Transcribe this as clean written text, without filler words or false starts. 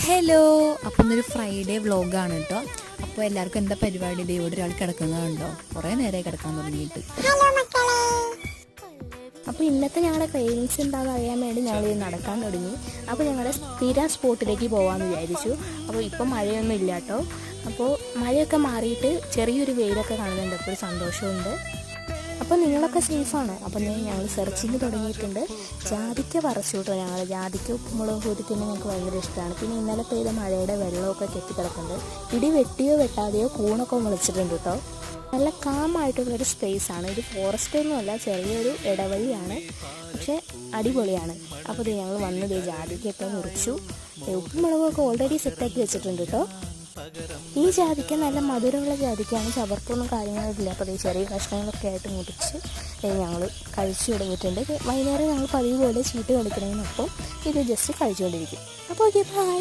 Hello, അപ്പം ഇന്നൊരു Friday വ്ളോഗാണ് കേട്ടോ. അപ്പോൾ എല്ലാവർക്കും എന്താ പരിപാടി? ഇവിടെ ഒരാൾ കിടക്കുന്നതുണ്ടോ? കുറേ നേരമായി കിടക്കാൻ തുടങ്ങിയിട്ട്. അപ്പോൾ ഇന്നത്തെ ഞങ്ങളുടെ ക്രേവിങ്സ് എന്താണെന്ന് അറിയാൻ വേണ്ടി ഞങ്ങൾ നടക്കാൻ തുടങ്ങി. അപ്പോൾ ഞങ്ങളുടെ സ്ഥിരം സ്പോട്ടിലേക്ക് പോകാമെന്ന് വിചാരിച്ചു. അപ്പോൾ ഇപ്പം മഴയൊന്നും ഇല്ല കേട്ടോ. അപ്പോൾ മഴയൊക്കെ മാറിയിട്ട് ചെറിയൊരു വെയിലൊക്കെ കാണുന്നുണ്ട്. അപ്പോൾ ഒരു സന്തോഷമുണ്ട്. അപ്പോൾ നിങ്ങളൊക്കെ സേഫാണ്. അപ്പം ഞങ്ങൾ സെർച്ചിങ് തുടങ്ങിയിട്ടുണ്ട്. ജാതിക്ക പറിച്ചു കേട്ടോ. ഞങ്ങൾ ജാതിക്ക ഉപ്പുമുളക് കൂടി തിന്നെ ഞങ്ങൾക്ക് ഭയങ്കര ഇഷ്ടമാണ്. പിന്നെ ഇന്നലെ പെയ്ത മഴയുടെ വെള്ളമൊക്കെ കെട്ടിക്കിടക്കുന്നുണ്ട്. ഇടി വെട്ടിയോ വെട്ടാതെയോ കൂണൊക്കെ മുളച്ചിട്ടുണ്ട് കേട്ടോ. നല്ല കാമായിട്ടുള്ളൊരു സ്പേസാണ്. ഇത് ഫോറസ്റ്റ് ഒന്നുമല്ല, ചെറിയൊരു ഇടവഴിയാണ്. പക്ഷേ അടിപൊളിയാണ്. അപ്പോൾ ഇത് ഞങ്ങൾ വന്നത് ജാതിക്കൊക്കെ മുറിച്ചു. ഉപ്പുമുളകൊക്കെ ഓൾറെഡി സെറ്റാക്കി വെച്ചിട്ടുണ്ട് കേട്ടോ. ഈ ജാതിക്ക നല്ല മധുരമുള്ള ജാതിക്കാണ്. ചവർപ്പൊന്നും കാര്യങ്ങളില്ല. അപ്പോൾ ഈ ചെറിയ കഷ്ണങ്ങളൊക്കെ ആയിട്ട് മുറിച്ച് ഞങ്ങൾ കഴിച്ചു തുടങ്ങിയിട്ടുണ്ട്. വൈകുന്നേരം ഞങ്ങൾ പതിവ് പോലെ ചീട്ട് കളിക്കണമെന്നൊപ്പം ഇത് ജസ്റ്റ് കഴിച്ചുകൊണ്ടിരിക്കും. അപ്പോൾ ഓക്കെ, ബൈ.